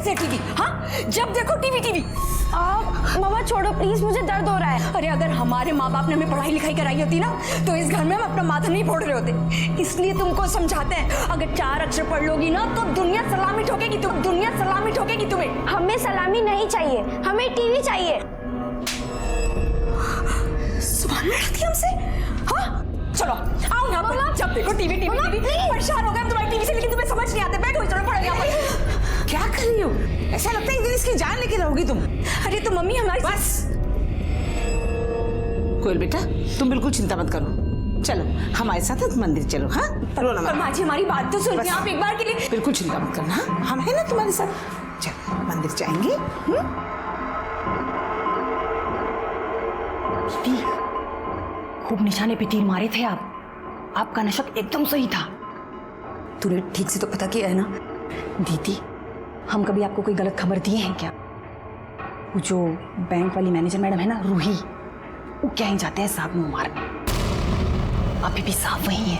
कैसे टीवी? हाँ, जब देखो टीवी टीवी। मामा छोड़ो प्लीज, मुझे दर्द हो रहा है। अरे अगर हमारे माँ बाप ने हमें पढ़ाई लिखाई कराई होती ना तो इस घर में हम अपना माथा नहीं फोड़ रहे होते। इसलिए तुमको समझाते हैं, अगर 4 अक्षर पढ़ लोगी ना तो दुनिया सलामी ठोकेगी तुम्हें। हमें सलामी नहीं चाहिए, हमें टीवी चाहिए। सुभान लड़ती हमसे। हाँ चलो आओ यहाँ पर, जब देखो टीवी टीवी टीवी। परेशान हो गए हम तुम्हारी टीवी से, लेकिन तुम्हें समझ नहीं आते। बैठो चलो पढ़ो यहाँ पर। क्या कर रही हो? ऐसा लगता है एक दिन इसकी जान लेके रहोगी तुम। अरे तो मम्मी हमारी बस कोयल बेटा, तुम बिल्कुल चिंता मत करो। चलो हमारे साथ मंदिर चलो। हाँ पर माँ जी हमारी बात तो सुनिए आप एक बार के लिए। बिल्कुल चिंता मत करना, हम है ना तुम्हारे साथ। चलो मंदिर जाएंगे। खूब निशाने पे तीर मारे थे आप। आपका नशक एकदम सही था। तूने ठीक से तो पता किया है ना? दीदी हम कभी आपको कोई गलत खबर दिए हैं क्या? वो जो बैंक वाली मैनेजर मैडम है ना रूही, वो क्या ही जाते हैं साहब मुंह मारने। अभी भी साहब वही है।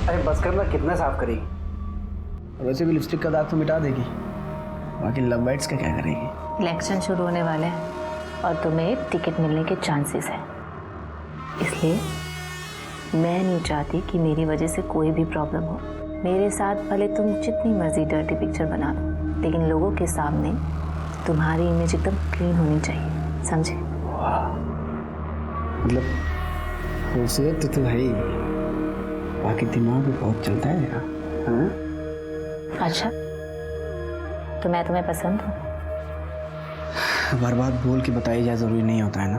अरे बस कर ना, कितना साफ करेगी? वैसे भी लिपस्टिक का दाग तो मिटा देगी, बाकी लव बाइट्स का क्या करेगी? इलेक्शन शुरू होने वाले हैं और तुम्हें टिकट मिलने के चांसेस हैं, इसलिए मैं नहीं चाहती कि मेरी वजह से कोई भी प्रॉब्लम हो। मेरे साथ भले तुम जितनी मर्जी डर्टी पिक्चर बना लो, लेकिन लोगों के सामने तुम्हारी इमेज एकदम क्लीन होनी चाहिए, समझे? मतलब खूबसूरत तो है ही, बाकी दिमाग भी बहुत चलता है यार। हाँ? अच्छा तो मैं तुम्हें पसंद हूँ? बार बार बोल के बताई जाए जरूरी नहीं होता है ना,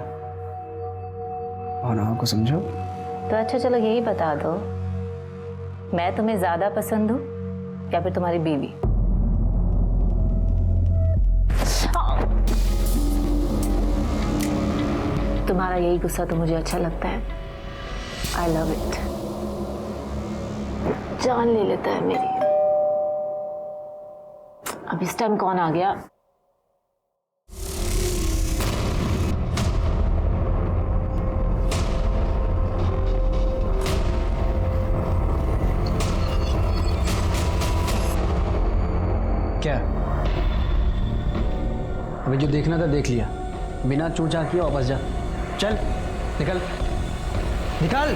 भावनाओं को समझो। तो अच्छा चलो यही बता दो, मैं तुम्हें ज्यादा पसंद हूँ या फिर तुम्हारी बीवी? तुम्हारा यही गुस्सा तो मुझे अच्छा लगता है। I love it. जान ले लेता है मेरी। अब इस टाइम कौन आ गया? क्या अभी जो देखना था देख लिया, बिना चूचा किए वापस जा। चल निकल निकल।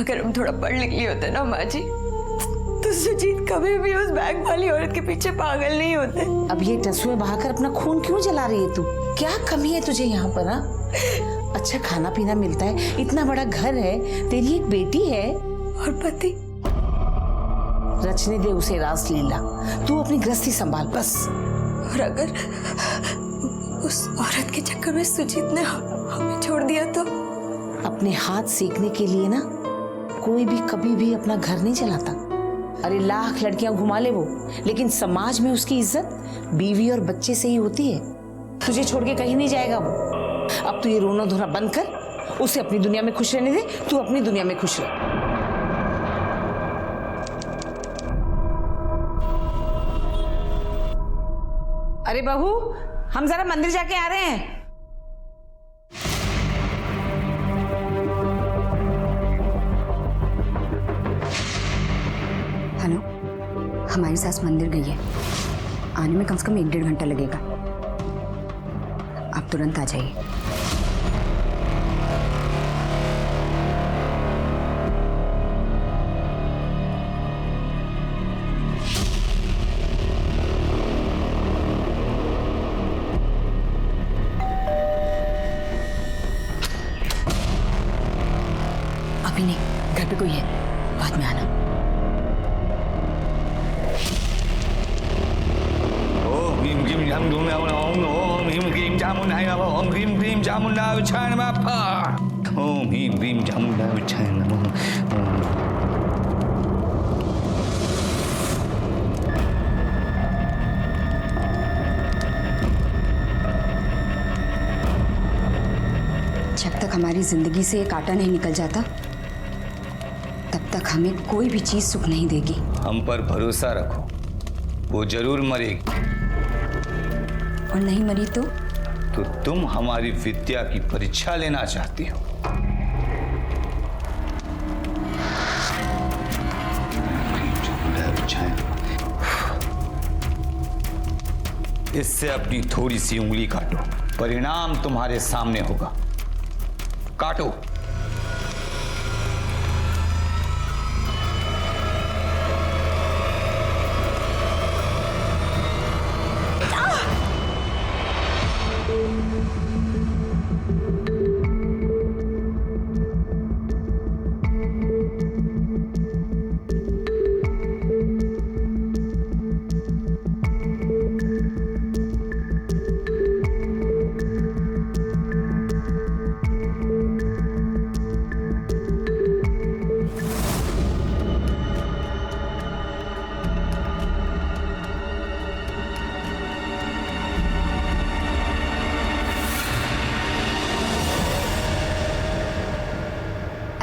अगर हम थोड़ा पढ़ लिख लिए होते ना माँ जी, तो सुजीत कभी भी उस बैंक वाली औरत के पीछे पागल नहीं होते। अब ये टसुए बहाकर अपना खून क्यों जला रही है तू? क्या कमी है तुझे यहाँ पर? हाँ अच्छा खाना पीना मिलता है, इतना बड़ा घर है, तेरी एक बेटी है और पति। रचने दे उसे रास लीला, तू अपनी गृहस्थी संभाल बस। और अगर उस औरत के चक्कर में सुजीत ने हमें छोड़ दिया तो? अपने हाथ सीखने के लिए ना कोई भी कभी भी अपना घर नहीं चलाता। अरे लाख लड़कियां घुमा ले वो, लेकिन समाज में उसकी इज्जत बीवी और बच्चे से ही होती है। तुझे छोड़ के कहीं नहीं जाएगा वो। अब तू ये रोना धोना बंद कर, उसे अपनी दुनिया में खुश रहने दे, तू अपनी दुनिया में खुश रह। अरे बहू, हम जरा मंदिर जाके आ रहे हैं। हेलो, हमारी सास मंदिर गई है, आने में कम से कम 1-1.5 घंटा लगेगा। आप तुरंत आ जाइए। अभी नहीं, घर पे कोई है, बाद में आना। Kim Kim Jam Dung Lao Long Om Him Kim Jamun Hai Ba Om Kim Kim Jamun Lao Chan Ba Pa Om Him Kim Jamun Lao Chan Ba जब तक हमारी जिंदगी से एक कांटा नहीं निकल जाता तब तक हमें कोई भी चीज सुख नहीं देगी। हम पर भरोसा रखो, वो जरूर मरेगी। और नहीं मरी तो तुम हमारी विद्या की परीक्षा लेना चाहती हो। इससे अपनी थोड़ी सी उंगली काटो, परिणाम तुम्हारे सामने होगा। काटो।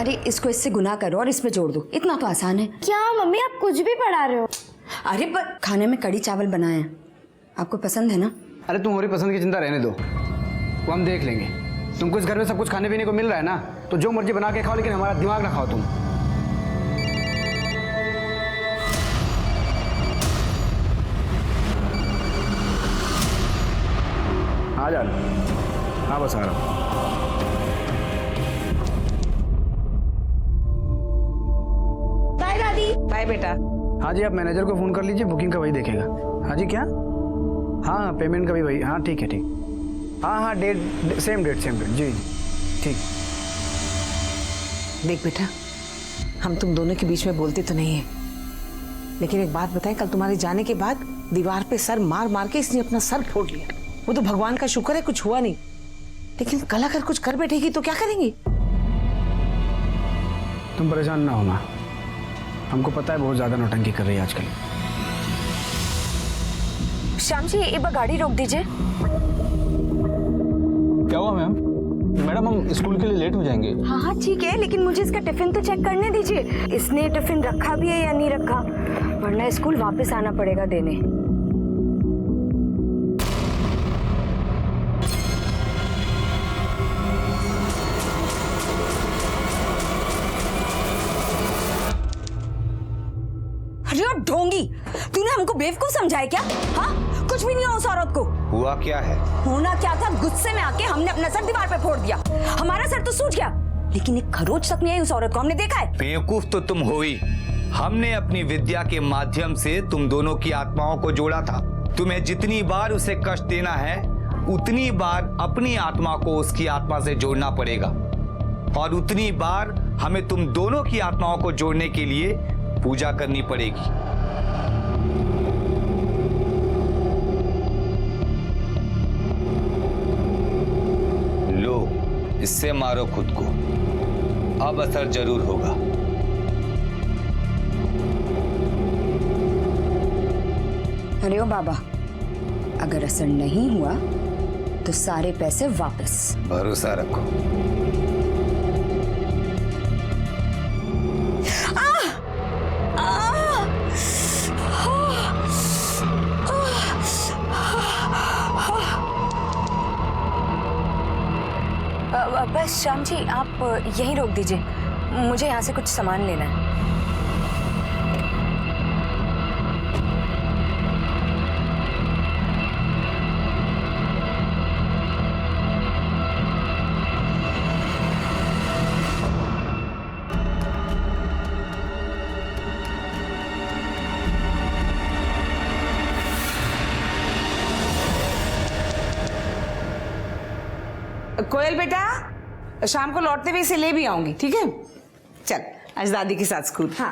अरे इसको इससे गुना करो और इसमें जोड़ दो, इतना तो आसान है। क्या मम्मी आप कुछ भी पढ़ा रहे हो? अरे पर खाने में कड़ी चावल बनाए हैं, आपको पसंद है ना? अरे तुम हमारी पसंद की चिंता रहने दो, वो हम देख लेंगे। तुमको इस घर में सब कुछ खाने पीने को मिल रहा है ना, तो जो मर्जी बना के खाओ, लेकिन हमारा दिमाग ना खाओ तुम। आ जा। हाँ बस आ रहा हूँ। बाय दादी। बाय बेटा। हाँ जी, आप मैनेजर को फ़ोन कर लीजिए, बुकिंग का वही देखेगा। हाँ जी, क्या? हाँ पेमेंट का भी वही। हाँ ठीक है, ठीक। हाँ डेट सेम डेट जी ठीक। देख बेटा, हम तुम दोनों के बीच में बोलते तो नहीं है, लेकिन एक बात बताएं, कल तुम्हारे जाने के बाद दीवार पे सर मार मार के इसने अपना सर फोड़ लिया। वो तो भगवान का शुक्र है कुछ हुआ नहीं, लेकिन कल अगर कुछ कर बैठेगी तो क्या करेंगी? तुम परेशान ना हो माँ, हमको पता है बहुत ज्यादा नौटंकी कर रही है आजकल। श्याम जी एक बार गाड़ी रोक दीजिए। क्या हुआ मैम? मैडम हम स्कूल के लिए लेट हो जाएंगे। हाँ ठीक है, लेकिन मुझे इसका टिफिन तो चेक करने दीजिए, इसने टिफिन रखा भी है या नहीं रखा, वरना स्कूल वापस आना पड़ेगा देने। अरे ढोंगी, तूने हमको बेवकूफ समझा है क्या? हाँ कुछ भी नहीं हुआ उस औरत को। हुआ क्या है? होना क्या था, गुस्से में आके हमने अपना सर दीवार पे फोड़ दिया, हमारा सर तो सूज गया, लेकिन एक खरोच तक नहीं आई उस औरत को, हमने देखा है। बेवकूफ तो तुम हो ही। हमने अपनी विद्या के माध्यम से तुम दोनों की आत्माओं को जोड़ा था। तुम्हें जितनी बार उसे कष्ट देना है, उतनी बार अपनी आत्मा को उसकी आत्मा से जोड़ना पड़ेगा, और उतनी बार हमें तुम दोनों की आत्माओं को जोड़ने के लिए पूजा करनी पड़ेगी। लो, इससे मारो खुद को, अब असर जरूर होगा। अरे ओ बाबा, अगर असर नहीं हुआ तो सारे पैसे वापस। भरोसा रखो। बस श्याम जी आप यहीं रोक दीजिए, मुझे यहाँ से कुछ सामान लेना है। कोयल बेटा, शाम को लौटते हुए इसे ले भी आऊंगी, ठीक है? चल आज दादी के साथ स्कूल। हाँ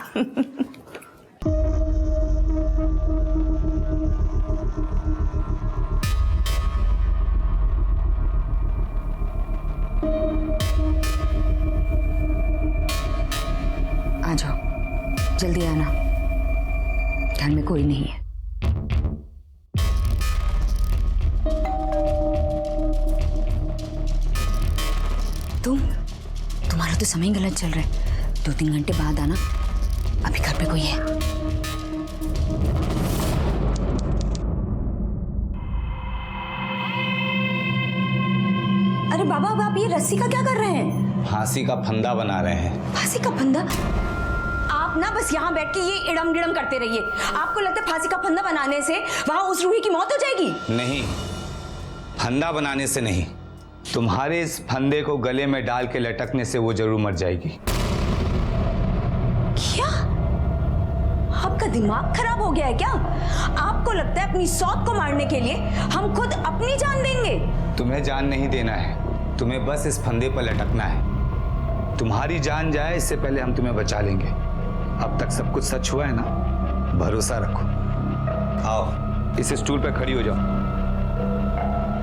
आ जाओ, जल्दी आना, घर में कोई नहीं है। तुम्हारा तो समय गलत चल रहा है, 2-3 घंटे बाद आना, अभी घर पे कोई है। अरे बाबा, अब आप ये रस्सी का क्या कर रहे हैं? फांसी का फंदा बना रहे हैं। फांसी का फंदा? आप ना बस यहाँ बैठ के ये इड़म गिड़म करते रहिए। आपको लगता है फांसी का फंदा बनाने से वहां उस रूही की मौत हो जाएगी? नहीं, फंदा बनाने से नहीं, तुम्हारे इस फंदे को गले में डाल के लटकने से वो जरूर मर जाएगी। क्या आपका दिमाग खराब हो गया है क्या? आपको लगता है अपनी सौत को मारने के लिए हम खुद अपनी जान देंगे? तुम्हें जान नहीं देना है, तुम्हें बस इस फंदे पर लटकना है। तुम्हारी जान जाए इससे पहले हम तुम्हें बचा लेंगे। अब तक सब कुछ सच हुआ है ना, भरोसा रखो। आओ इस स्टूल पर खड़ी हो जाओ।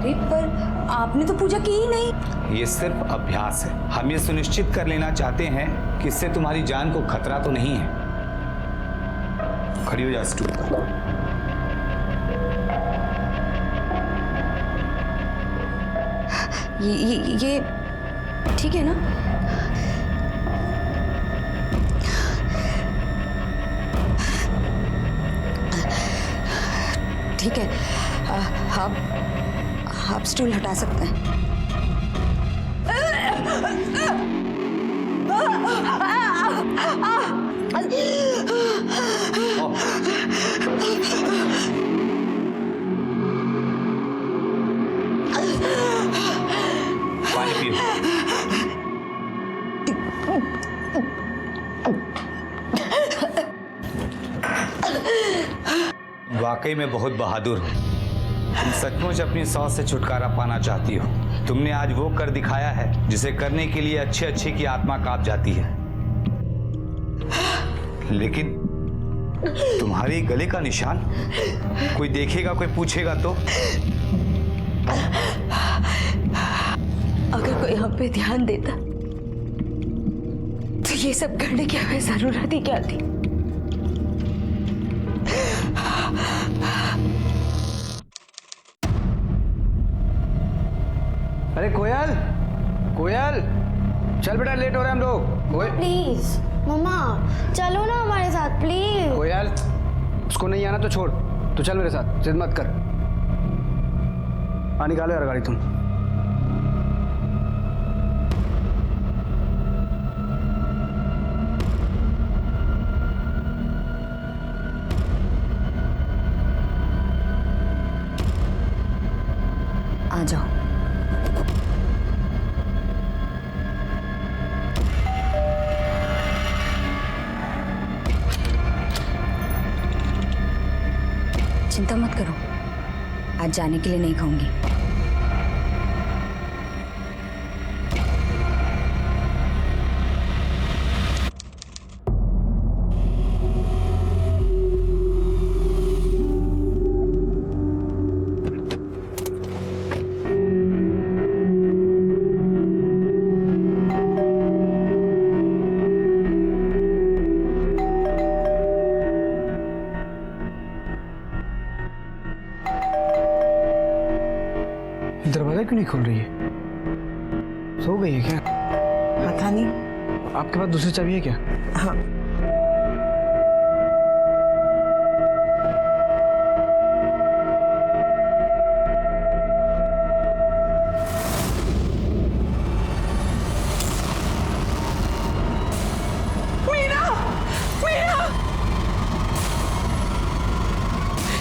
पर आपने तो पूजा की ही नहीं। ये सिर्फ अभ्यास है। हम ये सुनिश्चित कर लेना चाहते हैं कि इससे तुम्हारी जान को खतरा तो नहीं है। खड़ी हो जाओ स्टूल पर। ये ठीक है ना? ठीक है, आप स्टूल हटा सकते हैं। पानी पियो। वाकई में बहुत बहादुर हो। तुम सचमुच अपनी सौत से छुटकारा पाना चाहती हो। तुमने आज वो कर दिखाया है जिसे करने के लिए अच्छे अच्छे की आत्मा कांप जाती है। लेकिन तुम्हारे गले का निशान कोई देखेगा, कोई पूछेगा तो? अगर कोई हम पे ध्यान देता तो ये सब करने की हमें जरूरत ही क्या थी? अरे कोयल, कोयल, चल बेटा, लेट हो रहे हैं हम लोग। प्लीज मम्मा चलो ना हमारे साथ प्लीज। कोयल, उसको नहीं आना तो छोड़, तो चल मेरे साथ, जिद मत कर। निकालो यार गाड़ी तुम। आ जाओ। चिंता मत करो, आज जाने के लिए नहीं कहूंगी। दरवाजा क्यों नहीं खोल रही है? सो गई है क्या? पता नहीं। आपके पास दूसरी चाबी है क्या? हाँ,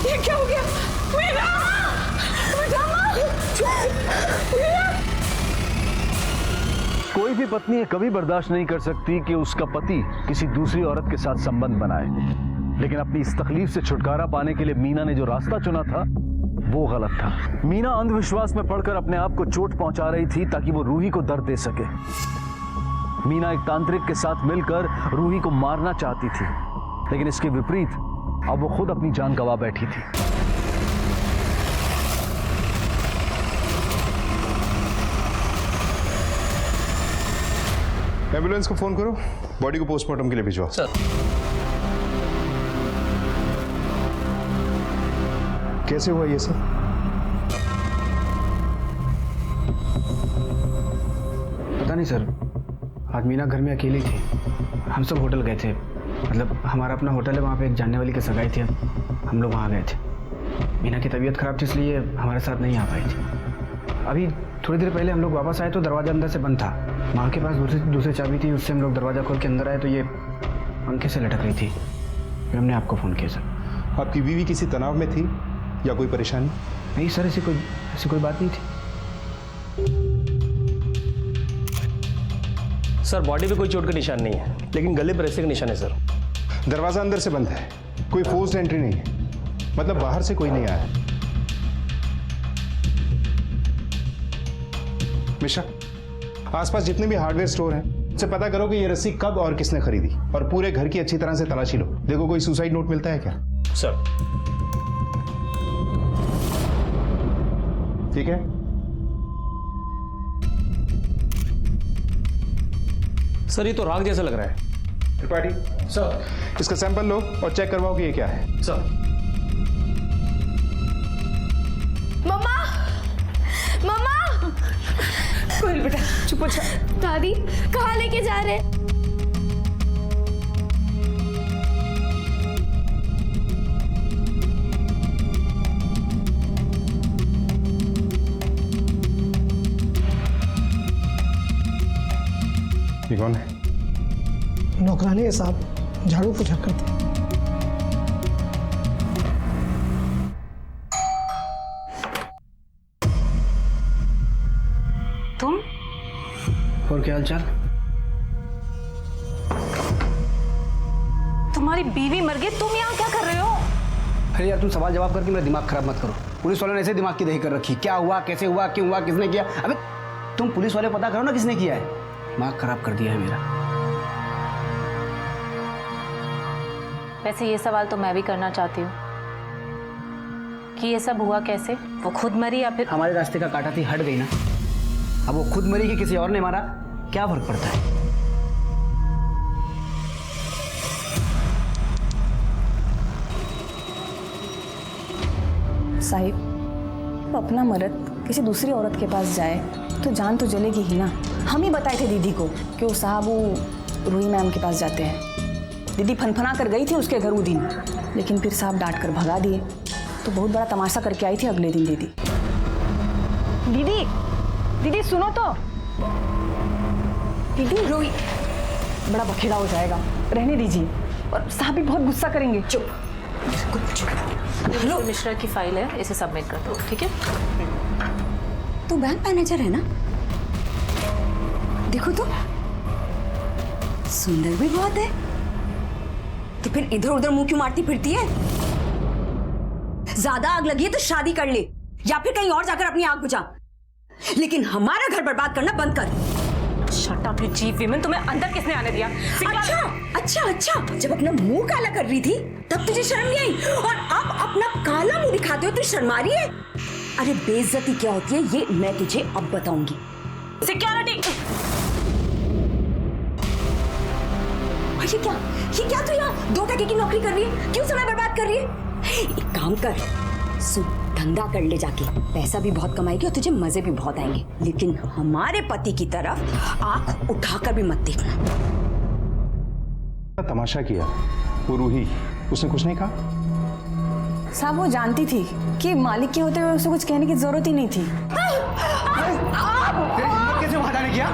ये क्या हो गया? कोई भी पत्नी ये कभी बर्दाश्त नहीं कर सकती कि उसका पति किसी दूसरी औरत के साथ संबंध बनाए, लेकिन अपनी इस तकलीफ से छुटकारा पाने के लिए मीना ने जो रास्ता चुना था वो गलत था। मीना अंधविश्वास में पड़कर अपने आप को चोट पहुंचा रही थी ताकि वो रूही को दर्द दे सके। मीना एक तांत्रिक के साथ मिलकर रूही को मारना चाहती थी, लेकिन इसके विपरीत अब वो खुद अपनी जान गंवा बैठी थी। एम्बुलेंस को फोन करो, बॉडी को पोस्टमार्टम के लिए भिजवाओ। सर। कैसे हुआ ये सब? पता नहीं सर, आज मीना घर में अकेली थी। हम सब होटल गए थे, मतलब हमारा अपना होटल है, वहाँ पे एक जानने वाली की सगाई थी, हम लोग वहाँ गए थे। मीना की तबीयत खराब थी इसलिए हमारे साथ नहीं आ पाई थी। अभी थोड़ी देर पहले हम लोग वापस आए तो दरवाज़ा अंदर से बंद था। माँ के पास दूसरी चाबी थी, उससे हम लोग दरवाज़ा खोल के अंदर आए तो ये पंखे से लटक रही थी, फिर हमने आपको फ़ोन किया सर। आपकी बीवी किसी तनाव में थी या कोई परेशानी? नहीं सर, ऐसी कोई बात नहीं थी। सर बॉडी पे कोई चोट का निशान नहीं है, लेकिन गले पर ऐसे का निशान है सर। दरवाजा अंदर से बंद है, कोई फोर्स्ड एंट्री नहीं है, मतलब बाहर से कोई नहीं आया है। मिश्रा, आसपास जितने भी हार्डवेयर स्टोर हैं उससे पता करो कि ये रस्सी कब और किसने खरीदी, और पूरे घर की अच्छी तरह से तलाशी लो। देखो कोई सुसाइड नोट मिलता है क्या? सर ठीक है। सर ये तो राग जैसा लग रहा है। त्रिपाठी सर, इसका सैंपल लो और चेक करवाओ कि ये क्या है। सर मम्मा, मम्मा, कोयल बेटा चुप हो जा। दादी कहाँ लेके जा रहे हैं? ये कौन है? नौकरानी है साहब, झाड़ू पोछा करते हैं। तुम? और क्या हालचाल? तुम्हारी बीवी मर गई, तुम यहाँ क्या कर रहे हो? अरे यार, तुम सवाल जवाब करके मेरा दिमाग खराब मत करो। पुलिस वालों ने ऐसे दिमाग की दही कर रखी, क्या हुआ, कैसे हुआ, क्यों हुआ, किसने किया। अबे तुम पुलिस वाले पता करो ना किसने किया है। दिमाग खराब कर दिया है मेरा। वैसे ये सवाल तो मैं भी करना चाहती हूँ कि ये सब हुआ कैसे? वो खुद मरी या फिर? हमारे रास्ते का कांटा थी, हट गई ना। अब वो खुद मरी कि किसी और ने मारा, क्या फर्क पड़ता है। साहिब, अपना मर्द किसी दूसरी औरत के पास जाए तो जान तो जलेगी ही ना। हम ही बताए थे दीदी को कि वो साहब वो रूही मैम के पास जाते हैं। दीदी फनफना कर गई थी उसके घर वो दिन, लेकिन फिर साहब डांट कर भगा दिए। तो बहुत बड़ा तमाशा करके आई थी अगले दिन दीदी। दीदी, दीदी सुनो तो। दीदी, रूही बड़ा बखेड़ा हो जाएगा, रहने दीजिए, और साहब भी बहुत गुस्सा करेंगे। चुप। लो, मिश्रा की फाइल है, इसे सबमिट कर दो, ठीक है? तू बैंक मैनेजर है ना? देखो तो सुंदर भी बहुत है, तो फिर इधर उधर मुंह क्यों मारती फिरती है? ज्यादा आग लगी है तो शादी कर ले, या फिर कहीं और जाकर अपनी आग बुझा, लेकिन हमारा घर बर्बाद करना बंद कर। Shut up you cheap women, तुम्हें अंदर किसने आने दिया? अच्छा अच्छा अच्छा, जब अपना मुंह काला कर रही थी तब तुझे शर्म नहीं आई, और अब अपना काला मुंह दिखाते हो तो शर्मा रही है? अरे बेइज्जती क्या होती है ये मैं तुझे अब बताऊंगी। सिक्योरिटी, ये क्या तू यहाँ 2 टके की नौकरी कर रही है? क्यों समय बर्बाद कर रही है? एक काम कर, धंधा कर ले जाके, पैसा भी बहुत कमाएगी और तुझे मजे भी बहुत आएंगे, लेकिन हमारे पति की तरफ आंख उठाकर भी मत देखना। तमाशा किया, वो रूही, उसने कुछ नहीं कहा? साहब वो जानती थी कि मालिक के होते हुए उसे कुछ कहने की जरूरत ही नहीं थी। कैसे वहां जाने किया?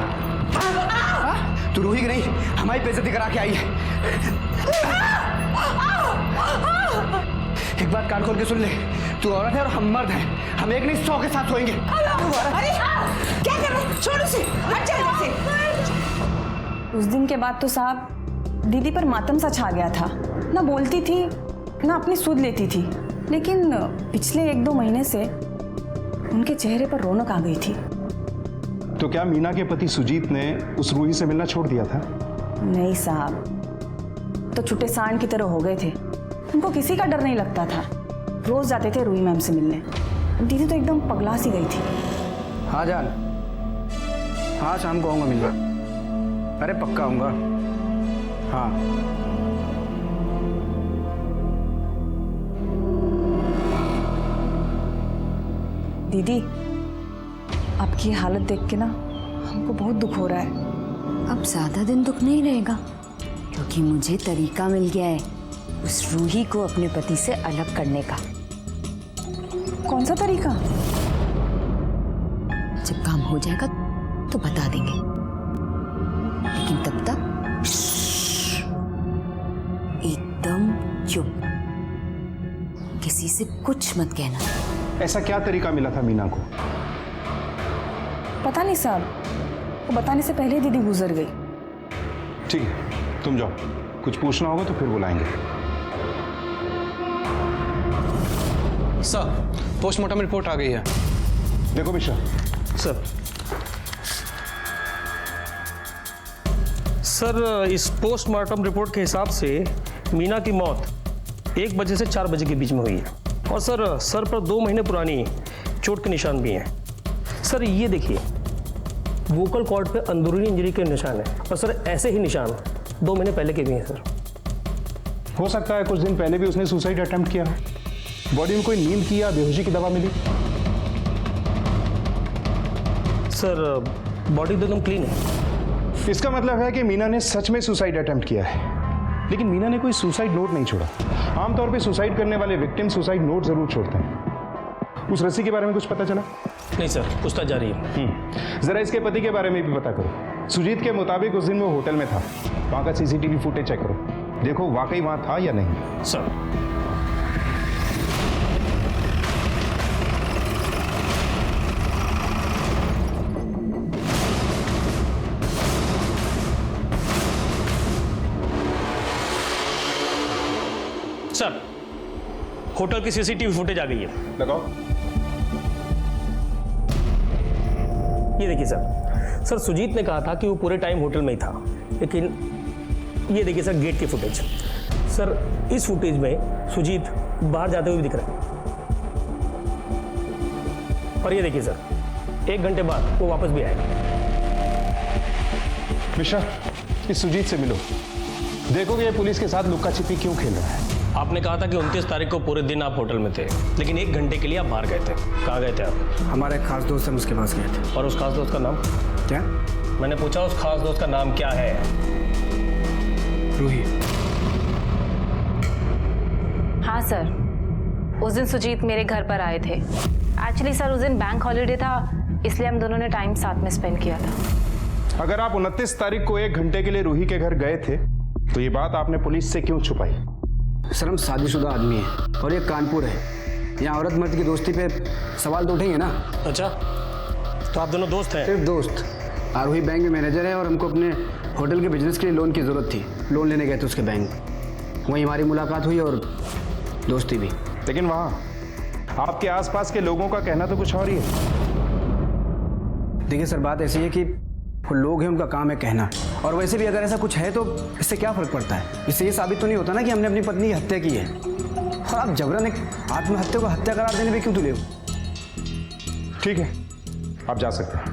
तू रूही की नहीं, हमारी बेइज्जती करा के आई है। एक बात कान खोल के सुन ले, तू औरत है और हम मर्द हैं, हम एक नहीं 100 के साथ सोएंगे। अरे क्या कर रहे हो? छोड़ उसे, हट जा यहाँ से। उस दिन के बाद तो साहब दीदी पर मातम सा छा गया था, ना बोलती थी ना अपनी सुध लेती थी, लेकिन पिछले 1-2 महीने से उनके चेहरे पर रौनक आ गई थी। तो क्या मीना के पति सुजीत ने उस रूही से मिलना छोड़ दिया था? नहीं साहब, तो छुट्टे सांड की तरह हो गए थे। उनको किसी का डर नहीं लगता था, रोज जाते थे रूही मैम से मिलने। दीदी तो एकदम पगला सी गई थी। हाँ जान, हाँ शाम को आऊँगा मिलने। अरे पक्का आऊँगा, हाँ। दीदी, आपकी हालत देख के ना हमको बहुत दुख हो रहा है। अब ज्यादा दिन दुख नहीं रहेगा, क्योंकि मुझे तरीका मिल गया है उस रूही को अपने पति से अलग करने का। कौन सा तरीका? जब काम हो जाएगा तो बता देंगे, लेकिन तब तक किसी से कुछ मत कहना। ऐसा क्या तरीका मिला था मीना को? पता नहीं साहब, वो बताने से पहले ही दीदी गुजर गई। ठीक है, तुम जाओ, कुछ पूछना होगा तो फिर बुलाएंगे। सर, पोस्टमार्टम रिपोर्ट आ गई है। देखो मिश्रा। सर, इस पोस्टमार्टम रिपोर्ट के हिसाब से मीना की मौत 1 बजे से 4 बजे के बीच में हुई है। और सर पर 2 महीने पुरानी चोट के निशान भी हैं। सर ये देखिए, वोकल कॉर्ड पे अंदरूनी इंजरी के निशान है। और सर ऐसे ही निशान 2 महीने पहले के भी हैं सर। हो सकता है कुछ दिन पहले भी उसने सुसाइड अटेम्प्ट किया। बॉडी में कोई नींद की या बेहोशी की दवा मिली? सर बॉडी तो एकदम क्लीन है। इसका मतलब है कि मीना ने सच में सुसाइड अटेम्प्ट किया है। लेकिन मीना ने कोई सुसाइड नोट नहीं छोड़ा। आमतौर पे सुसाइड करने वाले विक्टिम सुसाइड नोट जरूर छोड़ते हैं। उस रस्सी के बारे में कुछ पता चला? नहीं सर, पूछताछ जारी है। जरा इसके पति के बारे में भी पता करो। सुजीत के मुताबिक उस दिन वो होटल में था। वहां का सीसीटीवी फुटेज चेक करो, देखो वाकई वहां था या नहीं। सर सर, होटल की सीसीटीवी फुटेज आ गई है। लगाओ। ये देखिए सर, सुजीत ने कहा था कि वो पूरे टाइम होटल में ही था। लेकिन ये देखिए सर, गेट की फुटेज। सर इस फुटेज में सुजीत बाहर जाते हुए भी दिख रहा है। और ये देखिए सर, 1 घंटे बाद वो वापस भी आएगा। मिश्रा, इस सुजीत से मिलो, देखो कि ये पुलिस के साथ लुक्का छिपी क्यों खेल रहा है। आपने कहा था कि 29 तारीख को पूरे दिन आप होटल में थे, लेकिन 1 घंटे के लिए आप बाहर गए थे। कहाँ गए थे आप? हमारा एक खास दोस्त है, उसके पास गए थे। और उस खास दोस्त का नाम क्या? मैंने पूछा उस खास दोस्त का नाम क्या है? रूही। हाँ सर, उस दिन सुजीत मेरे घर पर आए थे। एक्चुअली सर उस दिन बैंक हॉलीडे था, इसलिए हम दोनों ने टाइम साथ में स्पेंड किया था। अगर आप 29 तारीख को 1 घंटे के लिए रूही के घर गए थे तो ये बात आपने पुलिस से क्यों छुपाई? सर हम शादीशुदा आदमी हैं और ये कानपुर है। यहाँ औरत मर्द की दोस्ती पे सवाल तो उठेंगे ना। अच्छा, तो आप दोनों दोस्त हैं? सिर्फ दोस्त। आरोही बैंक में मैनेजर है और हमको अपने होटल के बिजनेस के लिए लोन की ज़रूरत थी। लोन लेने गए थे उसके बैंक, वहीं हमारी मुलाकात हुई और दोस्ती भी। लेकिन वहाँ आपके आसपास के लोगों का कहना तो कुछ और ही है। देखिए सर, बात ऐसी है कि वो लोग हैं, उनका काम है कहना। और वैसे भी अगर ऐसा कुछ है तो इससे क्या फ़र्क पड़ता है? इससे ये साबित तो नहीं होता ना कि हमने अपनी पत्नी की हत्या की है। और आप जबरन एक आत्महत्या को हत्या करार देने में क्यों तुले हो? ठीक है, आप जा सकते हैं।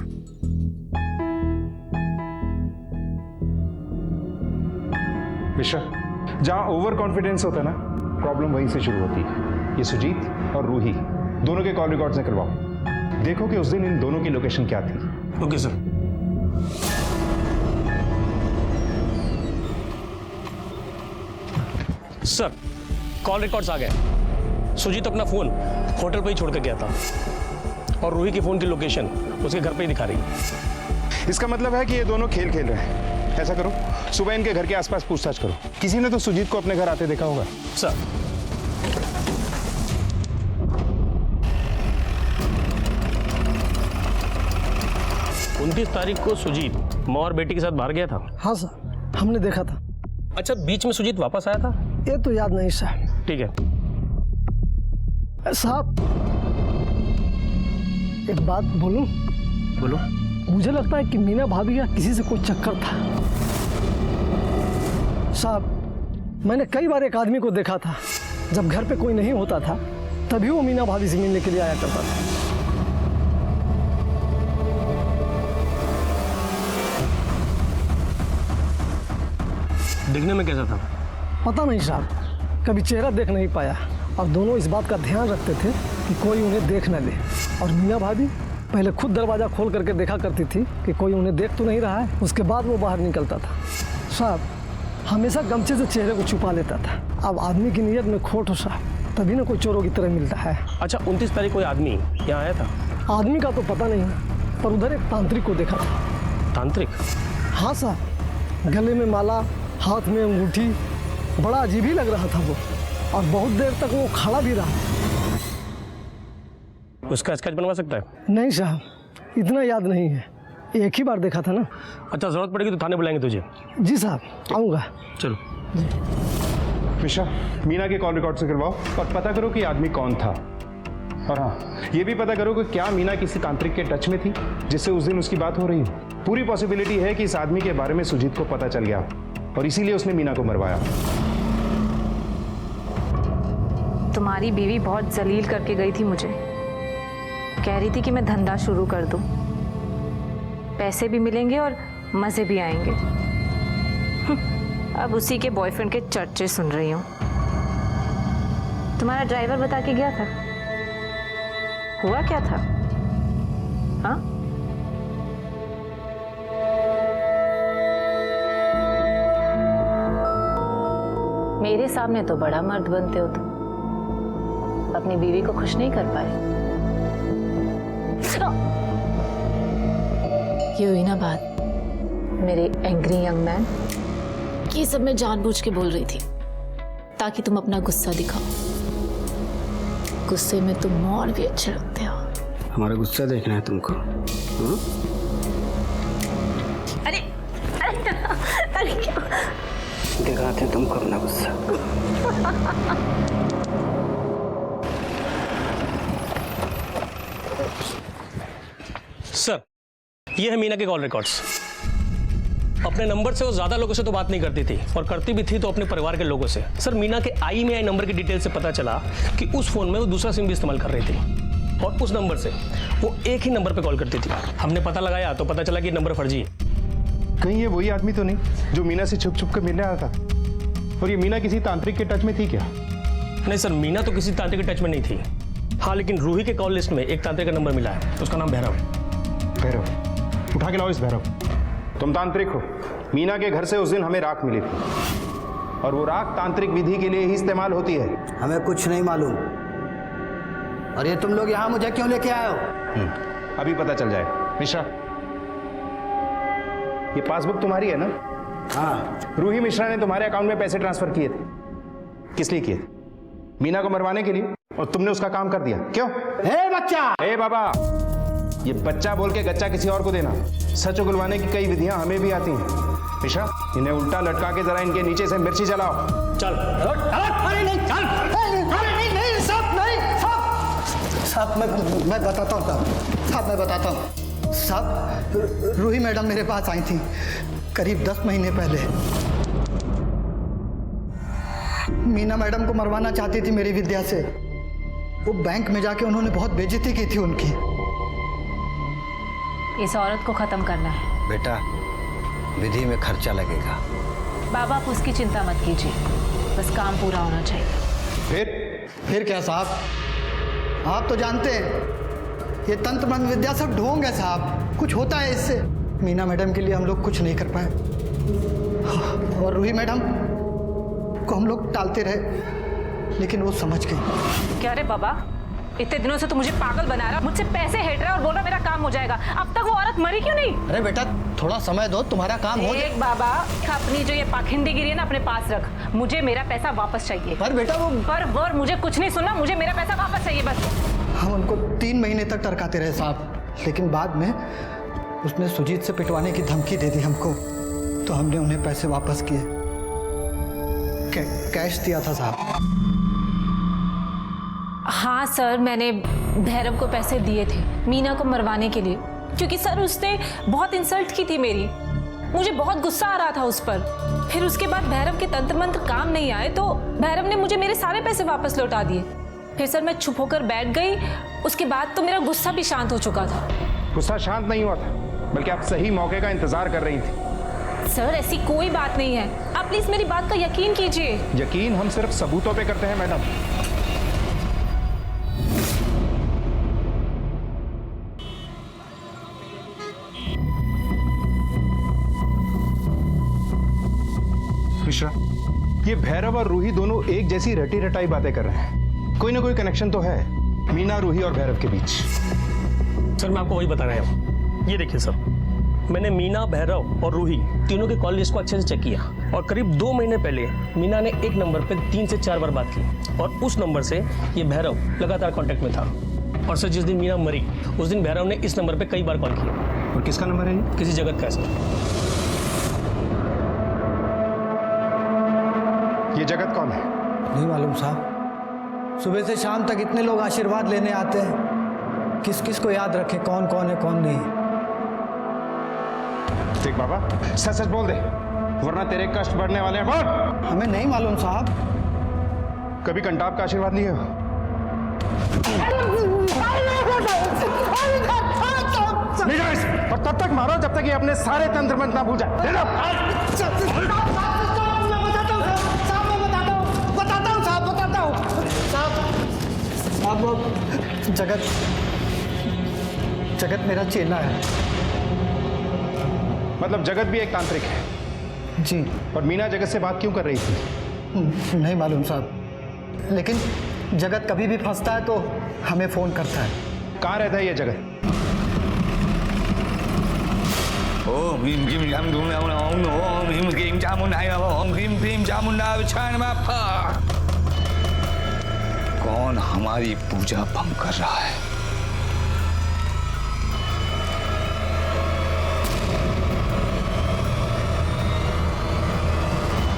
मिश्रा, जहां ओवर कॉन्फिडेंस होता है ना, प्रॉब्लम वहीं से शुरू होती है। ये सुजीत और रूही दोनों के कॉल रिकॉर्ड्स निकलवाओ, देखो कि उस दिन इन दोनों की लोकेशन क्या थी। Okay sir. Sir call records आ गए। सुजीत अपना फोन होटल पर ही छोड़ कर गया था और रूही की फोन की लोकेशन उसके घर पे ही दिखा रही है। इसका मतलब है कि ये दोनों खेल खेल रहे हैं। ऐसा करो, सुबह इनके घर के आसपास पूछताछ करो। किसी ने तो सुजीत को अपने घर आते देखा होगा। सर उनतीस तारीख को सुजीत माँ और बेटी के साथ बाहर गया था। हाँ सर, हमने देखा था। अच्छा, बीच में सुजीत वापस आया था? ये तो याद नहीं साहब। ठीक है साहब, एक बात बोलूं? बोलो। मुझे लगता है कि मीना भाभी का किसी से कोई चक्कर था। साहब, मैंने कई बार एक आदमी को देखा था, जब घर पे कोई नहीं होता था तभी वो मीना भाभी से मिलने के लिए आया करता था। दिखने में कैसा था? पता नहीं साहब, कभी चेहरा देख नहीं पाया। और दोनों इस बात का ध्यान रखते थे कि कोई उन्हें देख न ले। और मीना भाभी पहले खुद दरवाज़ा खोल करके देखा करती थी कि कोई उन्हें देख तो नहीं रहा है, उसके बाद वो बाहर निकलता था। साहब, हमेशा गमछे से चेहरे को छुपा लेता था। अब आदमी की नीयत में खोट हो साहब, तभी ना कोई चोरों की तरह मिलता है। अच्छा, 29 तारीख कोई आदमी यहाँ आया था? आदमी का तो पता नहीं, पर उधर एक तांत्रिक को देखा था। तांत्रिक? हाँ साहब, गले में माला, हाथ में अंगूठी, बड़ा अजीब ही लग रहा था वो। और बहुत देर तक वो खड़ा भी रहा। उसका स्केच बनवा सकता है? नहीं साहब, इतना याद नहीं है, एक ही बार देखा था ना। अच्छा, जरूरत पड़ेगी तो थाने बुलाएंगे तुझे। जी साहब, आऊँगा। चलो। मिश्रा, मीना के कॉल रिकॉर्ड से करवाओ और पता करो कि आदमी कौन था। और हाँ, ये भी पता करो कि क्या मीना किसी तांत्रिक के टच में थी जिससे उस दिन उसकी बात हो रही हो। पूरी पॉसिबिलिटी है कि इस आदमी के बारे में सुजीत को पता चल गया और इसीलिए उसने मीना को मरवाया। तुम्हारी बीवी बहुत जलील करके गई थी मुझे, कह रही थी कि मैं धंधा शुरू कर दूं, पैसे भी मिलेंगे और मजे भी आएंगे। अब उसी के बॉयफ्रेंड के चर्चे सुन रही हूँ। तुम्हारा ड्राइवर बता के गया था, हुआ क्या था? हाँ, मेरे सामने तो बड़ा मर्द बनते हो तुम, अपनी बीवी को खुश नहीं कर पाए। ये हुई ना बात, मेरे एंग्री यंग मैन। ये सब मैं जानबूझ के बोल रही थी ताकि तुम अपना गुस्सा दिखाओ। गुस्से में तुम और भी अच्छे लगते हो। हमारा गुस्सा देखना है तुमको? अरे अरे अरे क्या दिखाते हैं तुमको अपना गुस्सा। सर, ये है मीना के कॉल रिकॉर्ड्स। अपने नंबर से वो ज्यादा लोगों से तो बात नहीं करती थी, और करती भी थी तो अपने परिवार के लोगों से। सर, मीना के IMEI नंबर की डिटेल से पता चला कि उस फोन में वो दूसरा सिम भी इस्तेमाल कर रही थी, और उस नंबर से वो एक ही नंबर पे कॉल करती थी। हमने पता लगाया तो पता चला कि नंबर फर्जी है। कहीं ये वही आदमी तो नहीं जो मीना से छुप छुप कर मिलने आया था? और ये मीना किसी तांत्रिक के टच में थी क्या? नहीं सर, मीना तो किसी तांत्रिक के टच में नहीं थी। हाँ, लेकिन रूही के कॉल लिस्ट में एक तांत्रिक का नंबर मिला है, उसका नाम भैरव है। भैरव? उठा के लाओ इस भैरव। तुम तांत्रिक हो। मीना के घर से उस दिन हमें राख मिली थी, और वो राख तांत्रिक विधि के लिए ही इस्तेमाल होती है। हमें कुछ नहीं मालूम। और ये तुम लोग यहाँ मुझे क्यों लेके आए हो? अभी पता चल जाएगा। मिश्रा, ये पासबुक तुम्हारी है ना? हाँ। रूही मिश्रा ने तुम्हारे अकाउंट में पैसे ट्रांसफर किए थे। किस लिए किए थे? मीना को मरवाने के लिए, और तुमने उसका काम कर दिया। क्यों? ए बच्चा! ए बाबा, ये बच्चा बोल के गच्चा किसी और को देना। सच उगलवाने की कई विधियां हमें भी आती हैं। मिश्रा, इन्हें उल्टा लटका के जरा इनके नीचे से मिर्ची जलाओ। चल। अरे नहीं, चल। अरे नहीं, साहब नहीं, साहब मैं बताता हूँ साहब, मैं बताता हूँ साहब। रूही मैडम मेरे पास आई थी करीब 10 महीने पहले। मीना मैडम को मरवाना चाहती थी मेरी विद्या से। वो बैंक में जाके उन्होंने बहुत बेइज्जती की थी उनकी। इस औरत को खत्म करना है। बेटा, विधि में खर्चा लगेगा। बाबा, आप उसकी चिंता मत कीजिए, बस काम पूरा होना चाहिए। फिर क्या साहब? आप तो जानते हैं ये तंत्र मंत्र विद्या सब ढोंग है साहब। कुछ होता है इससे। मीना मैडम के लिए हम लोग कुछ नहीं कर पाए, और रूही मैडम को हम लोग टालते रहे, लेकिन वो समझ गई। क्या रे बाबा, इतने दिनों से तो मुझे पागल बना रहा, मुझसे पैसे हेट रहा और बोल रहा मेरा काम हो जाएगा। अब तक वो औरत मरी क्यों नहीं? अरे बेटा, थोड़ा समय दो, तुम्हारा काम हो जाएगा। बाबा, अपनी जो ये पाखंडीगिरी है ना अपने पास रख। मुझे मेरा पैसा वापस चाहिए। पर बेटा पर मुझे कुछ नहीं सुनना, मुझे मेरा पैसा वापस चाहिए बस। हम उनको 3 महीने तक टरकाते रहे साहब, लेकिन बाद में उसने सुजीत से पिटवाने की धमकी दे दी हमको, तो हमने उन्हें पैसे वापस किए। कैश दिया था साहब। हाँ सर, मैंने भैरव को पैसे दिए थे मीना को मरवाने के लिए, क्योंकि सर उसने बहुत इंसल्ट की थी मेरी। मुझे बहुत गुस्सा आ रहा था उस पर। फिर उसके बाद भैरव के तंत्र मंत्र काम नहीं आए तो भैरव ने मुझे मेरे सारे पैसे वापस लौटा दिए। फिर सर मैं चुप होकर बैठ गई। उसके बाद तो मेरा गुस्सा भी शांत हो चुका था। गुस्सा शांत नहीं हुआ था, बल्कि आप सही मौके का इंतजार कर रही थी। सर ऐसी कोई बात नहीं है, आप प्लीज मेरी बात का यकीन कीजिए। यकीन हम सिर्फ सबूतों पे करते हैं मैडम। मिश्रा, ये भैरव और रूही दोनों एक जैसी रटी रटाई बातें कर रहे हैं। कोई ना कोई कनेक्शन तो है मीना, रूही और भैरव के बीच। सर मैं आपको वही बता रहा हूँ। ये देखिए सर, मैंने मीना, भैरव और रूही तीनों के कॉल लिस्ट को अच्छे से चेक किया, और करीब 2 महीने पहले मीना ने एक नंबर पे 3 से 4 बार बात की, और उस नंबर से ये भैरव लगातार कांटेक्ट में था। और सर जिस दिन मीना मरी उस दिन भैरव ने इस नंबर पे कई बार कॉल किया। और किसका नंबर है ये? किसी जगत का है सर। ये जगत कौन है? नहीं मालूम साहब, सुबह से शाम तक इतने लोग आशीर्वाद लेने आते हैं, किस किस को याद रखे कौन कौन है कौन नहीं। देख बाबा, सच सच बोल दे, वरना तेरे कष्ट बढ़ने वाले हैं। बोल। हमें नहीं मालूम साहब। कभी कंटाप का आशीर्वाद लिए हो? नहीं जाइस, और तब तक मारो जब तक ये अपने सारे तंत्र मंत्र ना भूल जाए। ले लो। आप जगत जगत मेरा चेला है। मतलब जगत भी एक तांत्रिक है? जी। और मीना जगत से बात क्यों कर रही थी? नहीं मालूम साहब, लेकिन जगत कभी भी फंसता है तो हमें फोन करता है। कहाँ रहता है ये जगत? ओम ह्रीम क्लीम जाम धूम ओम ह्रीम क्लीम चामुंडाय नमः ओम ह्रीम क्लीम चामुंडाय विछाय नमः। कौन हमारी पूजा भंग कर रहा है?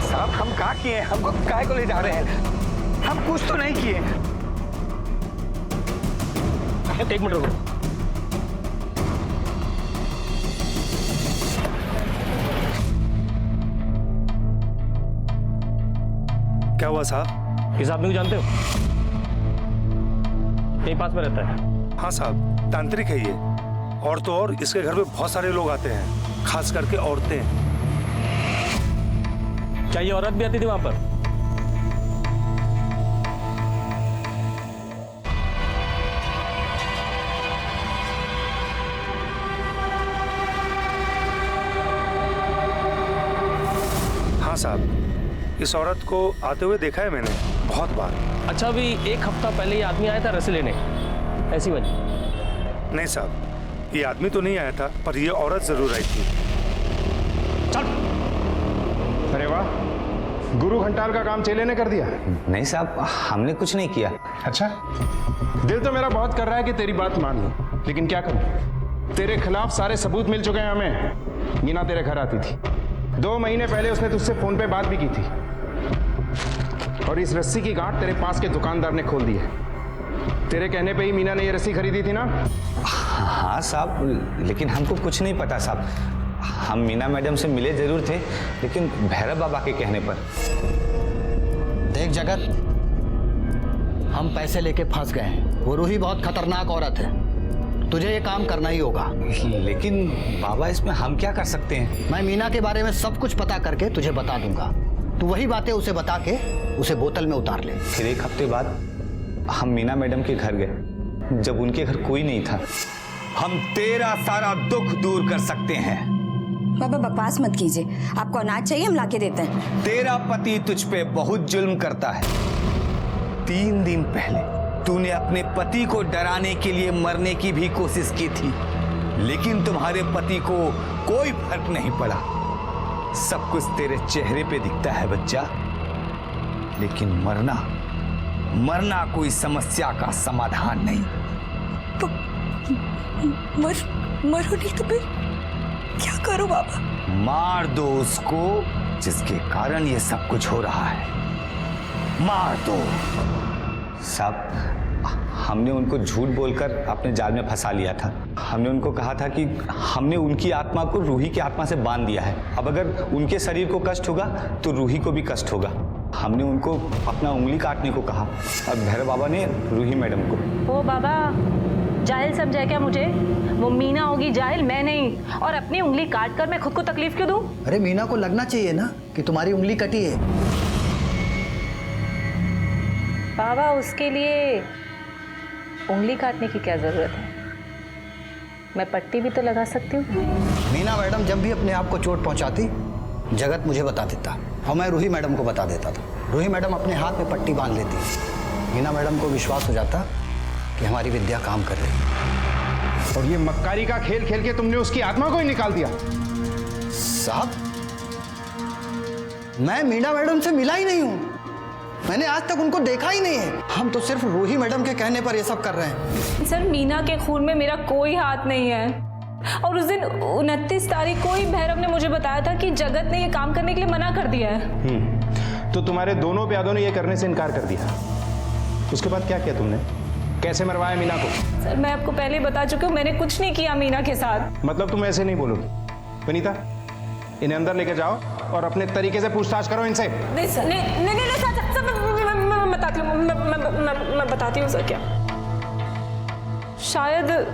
साहब हम क्या किए? हमको काय को ले जा रहे हैं? हम कुछ तो नहीं किए। एक मिनट रुको। क्या हुआ साहब? इस आदमी को जानते हो? यहीं पास में रहता है। हाँ साहब, तांत्रिक है ये। और तो और इसके घर में बहुत सारे लोग आते हैं, खास करके औरतें। क्या ये औरत भी आती थी वहां पर? हाँ साहब, इस औरत को आते हुए देखा है मैंने बहुत बार। अच्छा, अभी एक हफ्ता पहले ये आदमी आया था रस्सी लेने, ऐसी वजह? नहीं साहब, ये आदमी तो नहीं आया था, पर ये औरत जरूर आई थी। चल। अरे वाह, गुरु घंटाल का काम चेले ने कर दिया। नहीं साहब, हमने कुछ नहीं किया। अच्छा, दिल तो मेरा बहुत कर रहा है कि तेरी बात मान लूं, लेकिन क्या करूं? तेरे खिलाफ सारे सबूत मिल चुके हैं हमें। मीना तेरे घर आती थी, 2 महीने पहले उसने तुझसे फोन पे बात भी की थी, और इस रस्सी की गांठ तेरे पास के दुकानदार ने खोल दी है। तेरे कहने पे ही मीना ने ये रस्सी खरीदी थी ना? हाँ साहब, लेकिन हमको कुछ नहीं पता साहब। हम मीना मैडम से मिले जरूर थे, लेकिन भैरव बाबा के कहने पर। देख जगत, हम पैसे लेके फंस गए हैं। वो रूही बहुत खतरनाक औरत है, तुझे ये काम करना ही होगा। लेकिन बाबा, इसमें हम क्या कर सकते हैं? मैं मीना के बारे में सब कुछ पता करके तुझे बता दूंगा। तू वही बातें उसे बता के उसे बोतल में उतार ले। फिर एक हफ्ते बाद हम मीना मैडम के घर गए, जब उनके घर कोई नहीं था। हम तेरा सारा दुख दूर कर सकते हैं। बाबा बकवास मत कीजिए, आपको अनाज चाहिए हम लाके देते हैं। तेरा पति तुझ पे बहुत जुल्म करता है। 3 दिन पहले तूने अपने पति को डराने के लिए मरने की भी कोशिश की थी, लेकिन तुम्हारे पति को कोई फर्क नहीं पड़ा। सब कुछ तेरे चेहरे पे दिखता है बच्चा, लेकिन मरना कोई समस्या का समाधान नहीं। तो मरो नहीं तो फिर क्या करो बाबा? मार दो उसको जिसके कारण ये सब कुछ हो रहा है। मार दो। साहब, हमने उनको झूठ बोलकर अपने जाल में फंसा लिया था। हमने उनको कहा था कि हमने उनकी आत्मा को रूही की आत्मा से बांध दिया है। अब अगर उनके शरीर को कष्ट होगा तो रूही को भी कष्ट होगा। हमने उनको अपना उंगली काटने को कहा, और भैरव बाबा ने रूही मैडम को। ओ बाबा, जाहिल समझा क्या मुझे? वो मीना होगी जाहिल, मैं नहीं। और अपनी उंगली काट कर मैं खुद को तकलीफ क्यों दूं? अरे मीना को लगना चाहिए ना कि तुम्हारी उंगली कटी है। बाबा, उसके लिए उंगली काटने की क्या जरूरत है? मैं पट्टी भी तो लगा सकती हूँ। मीना मैडम जब भी अपने आप को चोट पहुंचाती, जगत मुझे बता देता और मैं रूही मैडम को बता देता था। रूही मैडम अपने हाथ में पट्टी बांध लेती। मीना मैडम को विश्वास हो जाता कि हमारी विद्या काम कर रही है। और ये मक्कारी का खेल खेल के तुमने उसकी आत्मा को ही निकाल दिया। साहब, मैं मीना मैडम से मिला ही नहीं हूं। मैंने आज तक उनको देखा ही नहीं है। हम तो सिर्फ रूही मैडम के कहने पर ये सब कर रहे हैं। सर, मीना के खून में मेरा कोई हाथ नहीं है। और उस दिन 29 तारीख को ही भैरव ने मुझे बताया था कि जगत ने ये काम करने के लिए मना कर दिया है। तो तुम्हारे दोनों प्यादों ने ये करने से इनकार कर दिया। उसके बाद क्या किया तुमने? कैसे मरवाया मीना को? सर, मैं आपको पहले ही बता चुकी हूँ, मैंने कुछ नहीं किया मीना के साथ। मतलब तुम ऐसे नहीं बोलोगी। वनीता, इन्हें अंदर लेके जाओ और अपने तरीके से पूछताछ करो इनसे। नहीं सर, नहीं सर, मैं बताती हूँ, मैं बताती हूँ सर। क्या शायद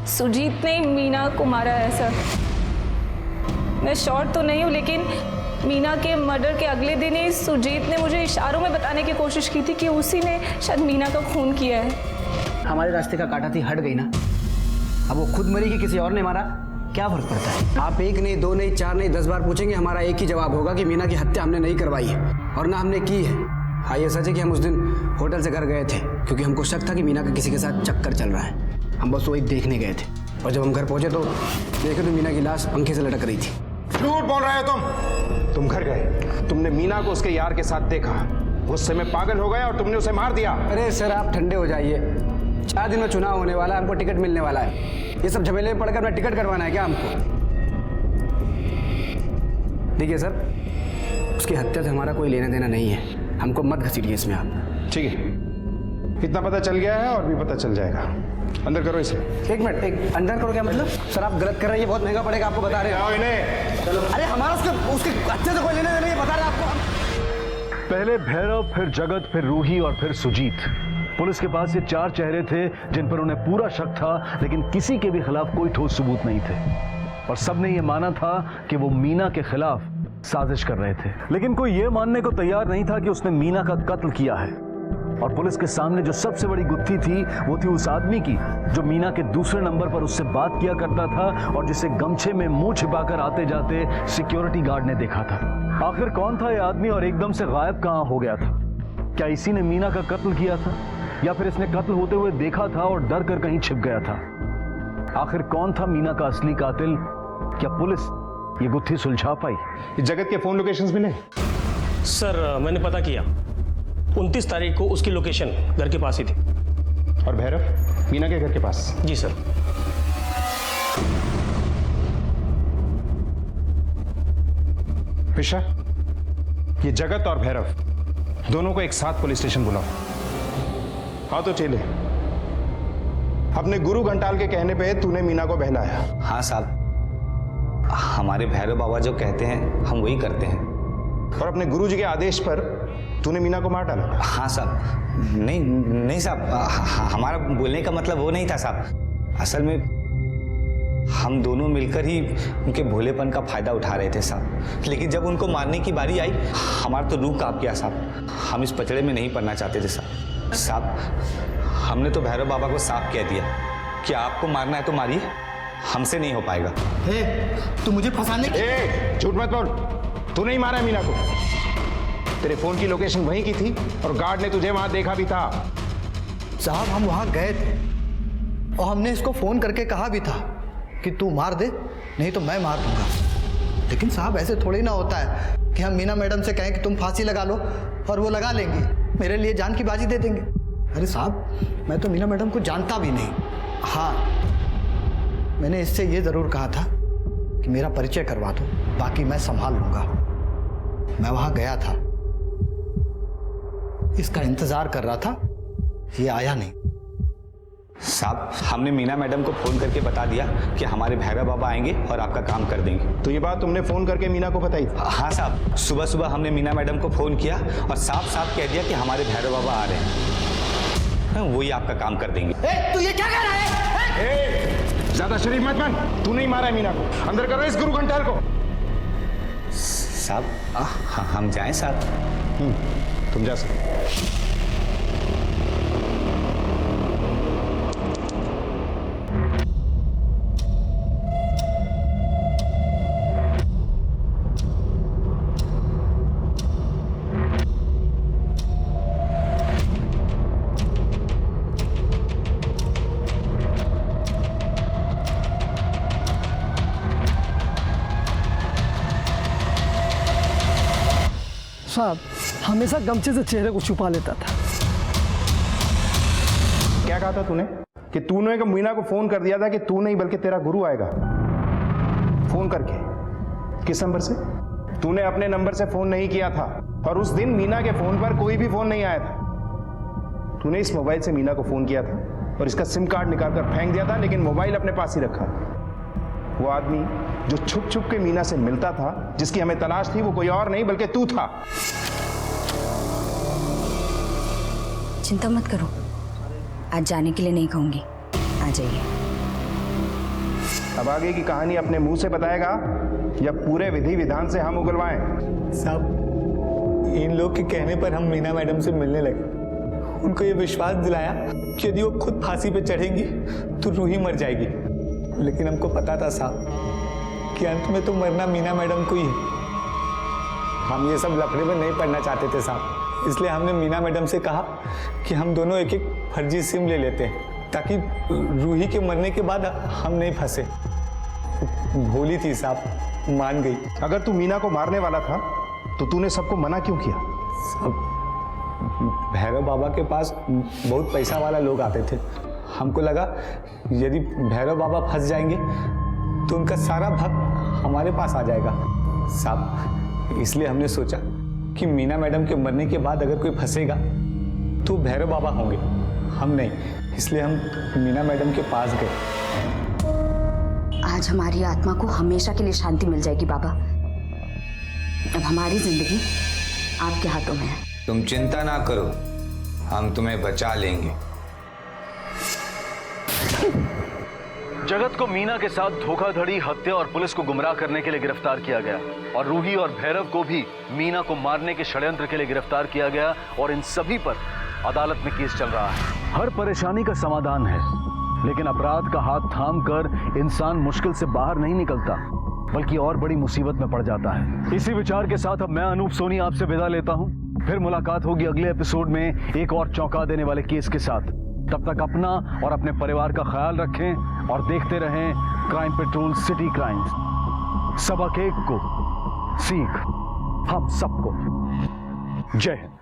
सुजीत ने मीना को मारा है सर। मैं श्योर तो नहीं हूँ, लेकिन मीना के मर्डर के अगले दिन ही सुजीत ने मुझे इशारों में बताने की कोशिश की थी कि उसी ने शायद मीना का खून किया है। हमारे रास्ते का काटा थी हट गई ना। अब वो खुद मरी कि किसी और ने मारा, क्या फर्क पड़ता है? आप एक नहीं, दो नहीं, चार नहीं, 10 बार पूछेंगे, हमारा एक ही जवाब होगा कि मीना की हत्या हमने नहीं करवाई है और ना हमने की है। हाँ, ये सच है कि हम उस दिन होटल से घर गए थे क्योंकि हमको शक था कि मीना का किसी के साथ चक्कर चल रहा है। हम बस वही देखने गए थे और जब हम घर पहुंचे तो देखे तो मीना की लाश पंखे से लटक रही थी। झूठ बोल रहे हो तुम घर गए, तुमने मीना को उसके यार के साथ देखा, गुस्से में पागल हो गया और तुमने उसे मार दिया। अरे सर, आप ठंडे हो जाइए। 4 दिन में चुनाव होने वाला है, हमको टिकट मिलने वाला है। ये सब झमेले में पड़कर अपना टिकट करवाना है क्या हमको? देखिए सर, उसकी हत्या से हमारा कोई लेना देना नहीं है, हमको मत घसीटिए इसमें आप। ठीक है, इतना पता चल गया है और भी पता चल जाएगा। अंदर करो इसे। एक मिनट, एक अंदर करो क्या मतलब? सर आप गलत कर रहे हैं, ये बहुत महंगा पड़ेगा, आपको बता रहे हैं। चलो। अरे हमारा उसके हत्या से कोई लेना देना नहीं, बता रहे आपको। पहले भैरव, फिर जगत, फिर रूही और फिर सुजीत। पुलिस के पास ये 4 चेहरे थे जिन पर उन्हें पूरा शक था, लेकिन किसी के भी खिलाफ कोई ठोस सबूत नहीं थे और सबने ये माना था कि वो मीना के खिलाफ साजिश कर रहे थे। लेकिन कोई ये मानने को तैयार नहीं था कि उसने मीना का कत्ल किया है। और पुलिस के सामने जो सबसे बड़ी गुत्थी थी वो थी उस आदमी की जो मीना के दूसरे नंबर पर उससे बात किया करता था और जिसे गमछे में मुंह छिपाकर आते जाते सिक्योरिटी गार्ड ने देखा था। आखिर कौन था ये आदमी और एकदम से गायब कहां हो गया था? क्या इसी ने मीना का कत्ल किया था या फिर इसने कत्ल होते हुए देखा था और डर कर कहीं छिप गया था? आखिर कौन था मीना का असली कातिल? क्या पुलिस ये गुत्थी सुलझा पाई? जगत के फोन लोकेशंस मिले? सर, मैंने पता किया, 29 तारीख को उसकी लोकेशन घर के पास ही थी। और भैरव, मीना के घर के पास? जी सर। पिशा, ये जगत और भैरव दोनों को एक साथ पुलिस स्टेशन बुलाओ। हाँ तो चले, अपने गुरु घंटाल के कहने पे तूने मीना को बहलाया। हाँ साहब, हमारे भैरव बाबा जो कहते हैं हम वही करते हैं। और अपने गुरुजी के आदेश पर तूने मीना को मार डाला? हाँ साहब। नहीं साहब, हमारा बोलने का मतलब वो नहीं था साहब। असल में हम दोनों मिलकर ही उनके भोलेपन का फायदा उठा रहे थे साहब। लेकिन जब उनको मारने की बारी आई, हमारा तो रूह कांप गया साहब। हम इस पचड़े में नहीं पड़ना चाहते थे साहब। हमने तो भैरव बाबा को साफ कह दिया कि आपको मारना है तो मारिए, हमसे नहीं हो पाएगा। तू मुझे फंसाने की... झूठ मत बोल, तू नहीं मारा मीना को। तेरे फोन की लोकेशन वहीं की थी और गार्ड ने तुझे वहां देखा भी था। साहब, हम वहां गए थे और हमने इसको फोन करके कहा भी था कि तू मार दे, नहीं तो मैं मार दूंगा। लेकिन साहब, ऐसे थोड़ी ना होता है कि हम मीना मैडम से कहें कि तुम फांसी लगा लो और वो लगा लेंगी, मेरे लिए जान की बाजी दे देंगे। अरे साहब, मैं तो मीना मैडम को जानता भी नहीं। हाँ, मैंने इससे ये ज़रूर कहा था कि मेरा परिचय करवा दो, बाकी मैं संभाल लूंगा। मैं वहां गया था, इसका इंतजार कर रहा था, ये आया नहीं। साहब, हमने मीना मैडम को फोन करके बता दिया कि हमारे भैरव बाबा आएंगे और आपका काम कर देंगे। तो ये बात तुमने फोन करके मीना को बताई? हाँ साहब, सुबह सुबह हमने मीना मैडम को फोन किया और साफ साफ कह दिया कि हमारे भैरव बाबा आ रहे हैं, वही आपका काम कर देंगे। तू ये क्या कह रहा है? ज्यादा शरीफ मत बन, तू नहीं मारा है मीना को। अंदर करो इस गुरु घंटाल को। साहब, हम जाएं साहब? तुम जा सकते। साहब हमेशा गमछे से चेहरे को छुपा लेता था। क्या कहा था तूने कि तूने मीना को फोन कर दिया था कि तू नहीं बल्कि तेरा गुरु आएगा? फोन करके किस नंबर से? तूने अपने नंबर से फोन नहीं किया था और उस दिन मीना के फोन पर कोई भी फोन नहीं आया था। तूने इस मोबाइल से मीना को फोन किया था और इसका सिम कार्ड निकालकर फेंक दिया था, लेकिन मोबाइल अपने पास ही रखा। वो आदमी जो छुप छुप के मीना से मिलता था, जिसकी हमें तलाश थी, वो कोई और नहीं बल्कि तू था। चिंता मत करो, आज जाने के लिए नहीं कहूंगी, आ जाइए। अब आगे की कहानी अपने मुंह से बताएगा या पूरे विधि विधान से हम उगलवाएं? साहब, इन लोग के कहने पर हम मीना मैडम से मिलने लगे। उनको ये विश्वास दिलाया कि यदि वो खुद फांसी पे चढ़ेंगी तो रूही मर जाएगी। लेकिन हमको पता था साहब कि अंत में तो मरना मीना मैडम को ही है। हम ये सब लफड़े में नहीं पड़ना चाहते थे साहब, इसलिए हमने मीना मैडम से कहा कि हम दोनों एक एक फर्जी सिम ले लेते हैं ताकि रूही के मरने के बाद हम नहीं फंसे। भोली थी साहब, मान गई। अगर तू मीना को मारने वाला था तो तूने सबको मना क्यों किया? सब भैरव बाबा के पास बहुत पैसा वाला लोग आते थे। हमको लगा यदि भैरव बाबा फंस जाएंगे तो उनका सारा भक्त हमारे पास आ जाएगा साहब। इसलिए हमने सोचा कि मीना मैडम के मरने के बाद अगर कोई फंसेगा तो भैरव बाबा होंगे, हम नहीं। इसलिए हम मीना मैडम के पास गए। आज हमारी आत्मा को हमेशा के लिए शांति मिल जाएगी बाबा। अब हमारी जिंदगी आपके हाथों में है। तुम चिंता ना करो, हम तुम्हें बचा लेंगे। जगत को मीना के साथ धोखाधड़ी, हत्या और पुलिस को गुमराह करने के लिए गिरफ्तार किया गया और रूही और भैरव को भी मीना को मारने के षड्यंत्र के लिए गिरफ्तार किया गया और इन सभी पर अदालत में केस चल रहा है। हर परेशानी का समाधान है, लेकिन अपराध का हाथ थाम कर इंसान मुश्किल से बाहर नहीं निकलता, बल्कि और बड़ी मुसीबत में पड़ जाता है। इसी विचार के साथ अब मैं अनूप सोनी आपसे विदा लेता हूं। फिर मुलाकात होगी अगले एपिसोड में एक और चौंका देने वाले केस के साथ। तब तक अपना और अपने परिवार का ख्याल रखें और देखते रहें क्राइम पेट्रोल सिटी क्राइम्स। सबक एक को सीख हम सबको। जय हिंद।